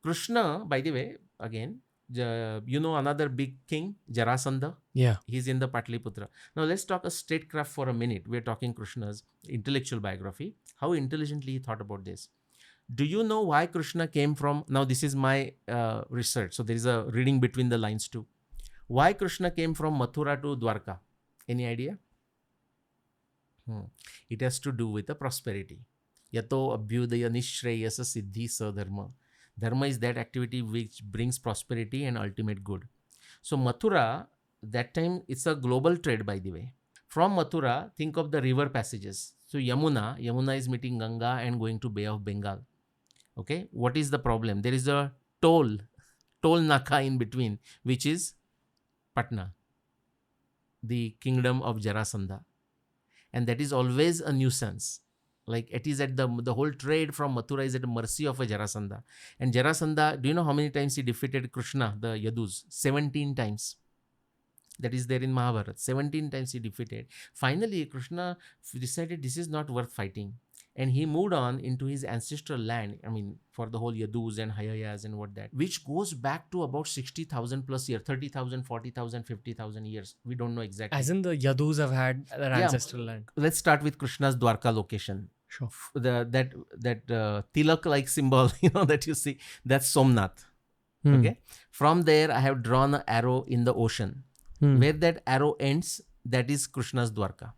Krishna, by the way, again, you know another big king, Jarasandha? Yeah. He's in the Patliputra. Now let's talk a statecraft for a minute. We're talking Krishna's intellectual biography. How intelligently he thought about this. Do you know why Krishna came from? Now this is my research. So there is a reading between the lines too. Why Krishna came from Mathura to Dwarka? Any idea? It has to do with the prosperity. Yato abhyudaya nishreyasa siddhi sadharma. Dharma is that activity which brings prosperity and ultimate good. So Mathura, that time it's a global trade, by the way. From Mathura, think of the river passages. So Yamuna is meeting Ganga and going to Bay of Bengal. Okay, what is the problem? There is a toll naka in between, which is Patna, the kingdom of Jarasandha. And that is always a nuisance. Like it is at the whole trade from Mathura is at the mercy of a Jarasandha. And Jarasandha, do you know how many times he defeated Krishna, the Yadus? 17 times. That is there in Mahabharata. 17 times he defeated. Finally, Krishna decided this is not worth fighting. And he moved on into his ancestral land, I mean, for the whole Yadus and Hayayas and what that, which goes back to about 60,000 plus years, 30,000, 40,000, 50,000 years. We don't know exactly. As in the Yadus have had their ancestral land. Let's start with Krishna's Dwarka location. Sure. That tilak-like symbol, that you see, that's Somnath. Okay. From there, I have drawn an arrow in the ocean. Where that arrow ends, that is Krishna's Dwarka.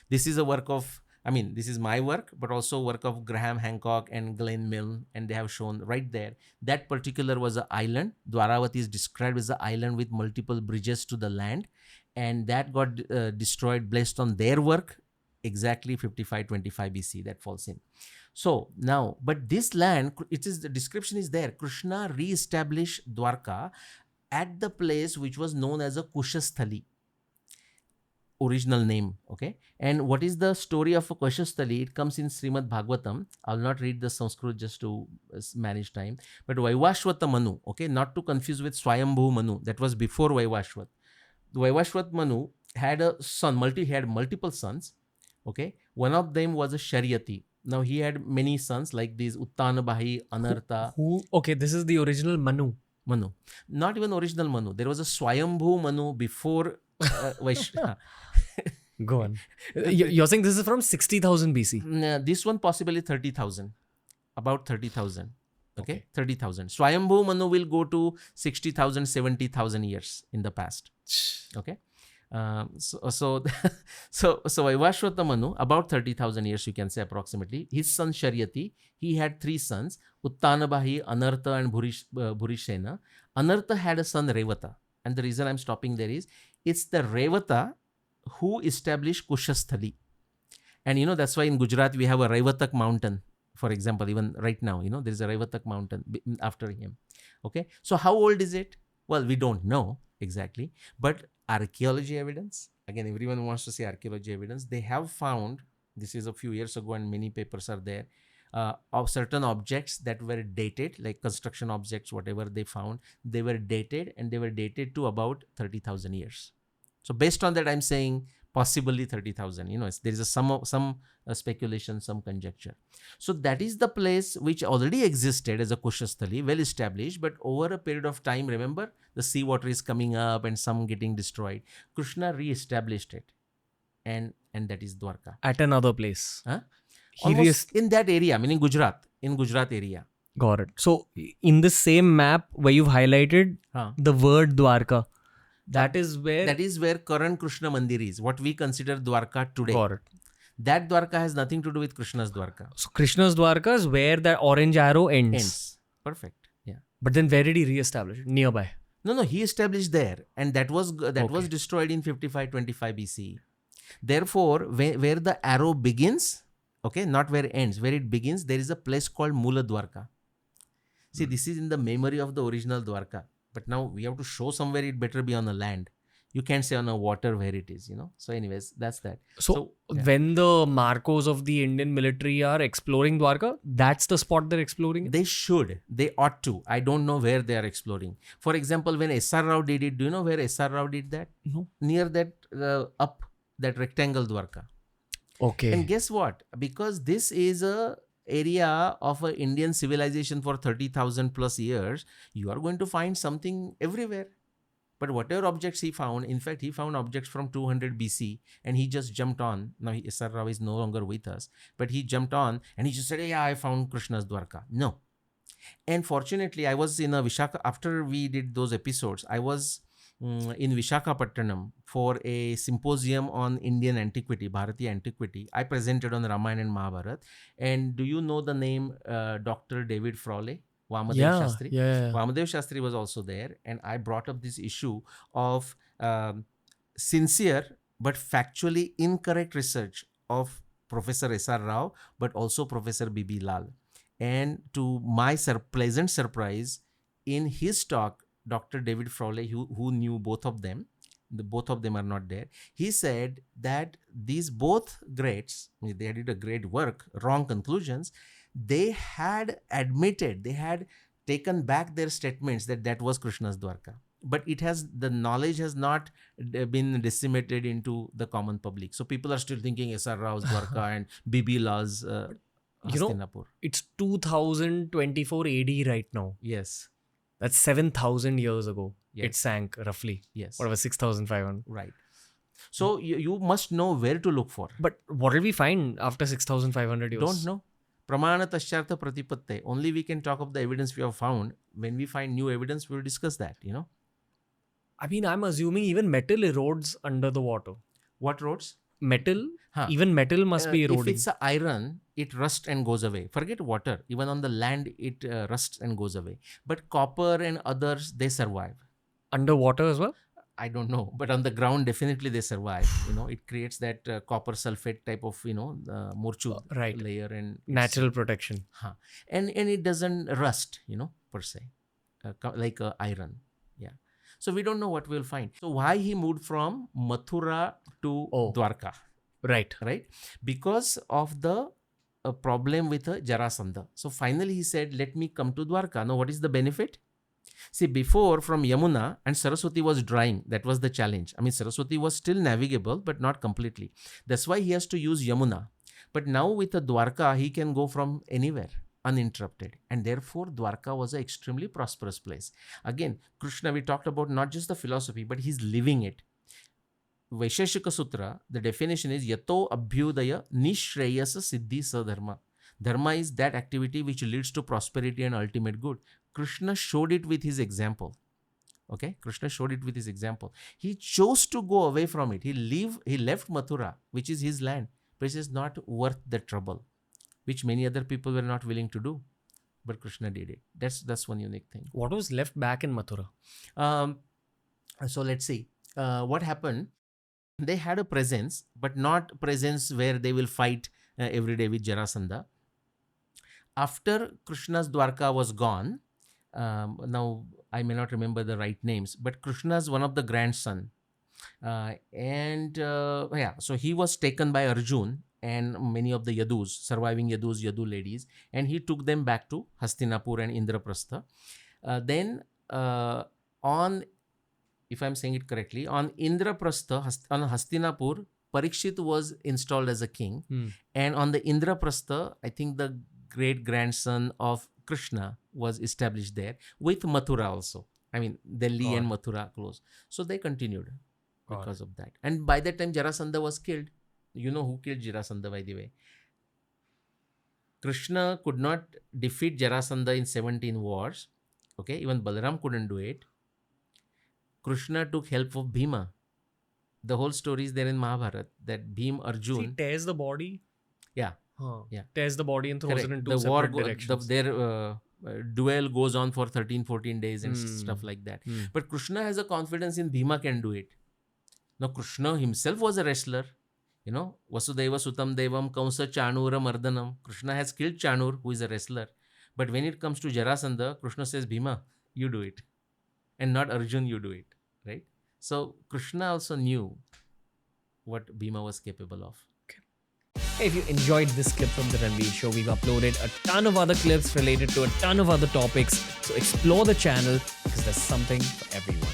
This is a work of, this is my work, but also work of Graham Hancock and Glenn Milne, and they have shown right there. That particular was an island. Dwaravati is described as an island with multiple bridges to the land, and that got destroyed based on their work, exactly 5525 BC, that falls in. So now, but this land, the description is there. Krishna re-established Dwarka at the place which was known as a Kushasthali. Original name, okay? And what is the story of a Kushasthali? It comes in Srimad Bhagavatam. I'll not read the Sanskrit just to manage time. But Vaivashvata Manu, okay? Not to confuse with Swayambhu Manu. That was before Vaivashvat. Vaivashvat Manu had a son, he had multiple sons, okay? One of them was a Sharyati. Now he had many sons like these Uttanabahi, Anartha. Who? Okay, this is the original Manu. Not even original Manu. There was a Swayambhu Manu before Vaishya. Go on. You're saying this is from 60,000 BC? This one possibly 30,000. About 30,000. Okay? 30,000. Swayambhu Manu will go to 60,000, 70,000 years in the past. Okay? So Vaivashvata Manu, about 30,000 years you can say approximately. His son Sharyati, he had 3 sons, Uttanabahi, Anartha and Bhurishena. Anartha had a son Revata. And the reason I'm stopping there is, it's the Revata who established Kushasthali. And that's why in Gujarat we have a Revatak mountain. For example, even right now, there is a Revatak mountain after him. Okay. So how old is it? Well, we don't know exactly. But archaeology evidence, again, everyone wants to say archaeology evidence. They have found, this is a few years ago and many papers are there, of certain objects that were dated, like construction objects, whatever they found, they were dated, and they were dated to about 30,000 years. So based on that, I'm saying possibly 30,000. There is some speculation, some conjecture. So that is the place which already existed as a Kushasthali, well established, but over a period of time, remember, the seawater is coming up and some getting destroyed. Krishna re-established it, and that is Dwarka. At another place. Huh? Almost in that area, meaning Gujarat, in Gujarat area. Got it. So in the same map where you've highlighted the word Dwarka, that is where current Krishna Mandir is, what we consider Dwarka today. Got it. That Dwarka has nothing to do with Krishna's Dwarka. So Krishna's Dwarka is where that orange arrow ends. Perfect. Yeah. But then where did he re-establish it? Nearby. No, he established there, and that was destroyed in 5525 BC. Therefore, where the arrow begins, okay, not where it ends, where it begins, there is a place called Mula Dwarka. See, this is in the memory of the original Dwarka. But now we have to show somewhere, it better be on a land. You can't say on a water where it is, So anyways, that's that. So when the Marcos of the Indian military are exploring Dwarka, that's the spot they're exploring? They should. They ought to. I don't know where they are exploring. For example, when S.R. Rao did it, do you know where S.R. Rao did that? No. Near that, up that rectangle Dwarka. Okay. And guess what? Because this is a area of an Indian civilization for 30,000 plus years, you are going to find something everywhere. But whatever objects he found, in fact, he found objects from 200 BC and he just jumped on. Now, S.R. Rao is no longer with us, but he jumped on and he just said, yeah, I found Krishna's Dwarka. No. And fortunately, I was in a Vishaka, after we did those episodes, I was in Vishakhapattanam for a symposium on Indian antiquity, Bharatiya antiquity. I presented on Ramayana and Mahabharata. And do you know the name Dr. David Frawley? Vamadev Shastri. Yeah. Vamadev Shastri was also there, and I brought up this issue of sincere but factually incorrect research of Professor S.R. Rao, but also Professor B.B. Lal. And to my pleasant surprise, in his talk, Dr. David Frawley, who knew both of them, both of them are not there, he said that these both greats, they did a great work, wrong conclusions, they had admitted, they had taken back their statements that was Krishna's Dwarka. But the knowledge has not been disseminated into the common public. So people are still thinking S.R. Rao's Dwarka and B.B. Law's Hastinapur. It's 2024 AD right now. Yes. That's 7,000 years ago. Yes. It sank roughly. Yes. Whatever, 6,500. Right. So you must know where to look for. But what did we find after 6,500 years? Don't know. Pramana Tashyartha Pratipatte. Only we can talk of the evidence we have found. When we find new evidence, we will discuss that, I mean, I'm assuming even metal erodes under the water. What roads? Metal? Even metal must be eroding. If it's a iron, it rusts and goes away. Forget water. Even on the land, it rusts and goes away. But copper and others, they survive. Underwater as well? I don't know. But on the ground, definitely they survive. It creates that copper sulfate type of, morchu layer. And natural protection. And it doesn't rust, per se. Like iron. Yeah. So we don't know what we'll find. So why he moved from Mathura to Dwarka? Right. Because of the problem with Jarasandha. So finally he said, let me come to Dwarka. Now what is the benefit? See, before from Yamuna and Saraswati was drying. That was the challenge. I mean, Saraswati was still navigable, but not completely. That's why he has to use Yamuna. But now with the Dwarka, he can go from anywhere uninterrupted. And therefore, Dwarka was an extremely prosperous place. Again, Krishna, we talked about not just the philosophy, but he's living it. Vaisheshika Sutra, the definition is Yato Abhyudaya Nishreyasa Siddhi Sadharma. Dharma is that activity which leads to prosperity and ultimate good. Krishna showed it with his example. Okay? Krishna showed it with his example. He chose to go away from it. He left Mathura, which is his land, which is not worth the trouble, which many other people were not willing to do. But Krishna did it. That's one unique thing. What was left back in Mathura? So let's see. What happened? They had a presence, but not presence where they will fight every day with Jarasandha. After Krishna's Dwarka was gone, now I may not remember the right names, but Krishna's one of the grandson. So he was taken by Arjun and many of the Yadus, surviving Yadu ladies, and he took them back to Hastinapur and Indraprastha. Then if I'm saying it correctly, on Indraprastha, on Hastinapur, Parikshit was installed as a king. And on the Indraprastha, I think the great grandson of Krishna was established there with Mathura also. I mean, Delhi and Mathura close. So they continued because of that. And by that time, Jarasandha was killed. You know who killed Jarasandha, by the way? Krishna could not defeat Jarasandha in 17 wars. Okay, even Balaram couldn't do it. Krishna took help of Bhima. The whole story is there in Mahabharata that Bhim Arjun. He tears the body. Yeah. Yeah. Tears the body and throws Correct. it in two separate directions. Their duel goes on for 13-14 days and stuff like that. But Krishna has a confidence in Bhima can do it. Now Krishna himself was a wrestler. Vasudeva Sutam Devam Kamsa Chanura Mardanam. Krishna has killed Chanur, who is a wrestler. But when it comes to Jarasandha, Krishna says, Bhima, you do it. And not Arjun, you do it. Right? So Krishna also knew what Bhima was capable of. Hey, if you enjoyed this clip from the Ranveer Show, we've uploaded a ton of other clips related to a ton of other topics. So explore the channel because there's something for everyone.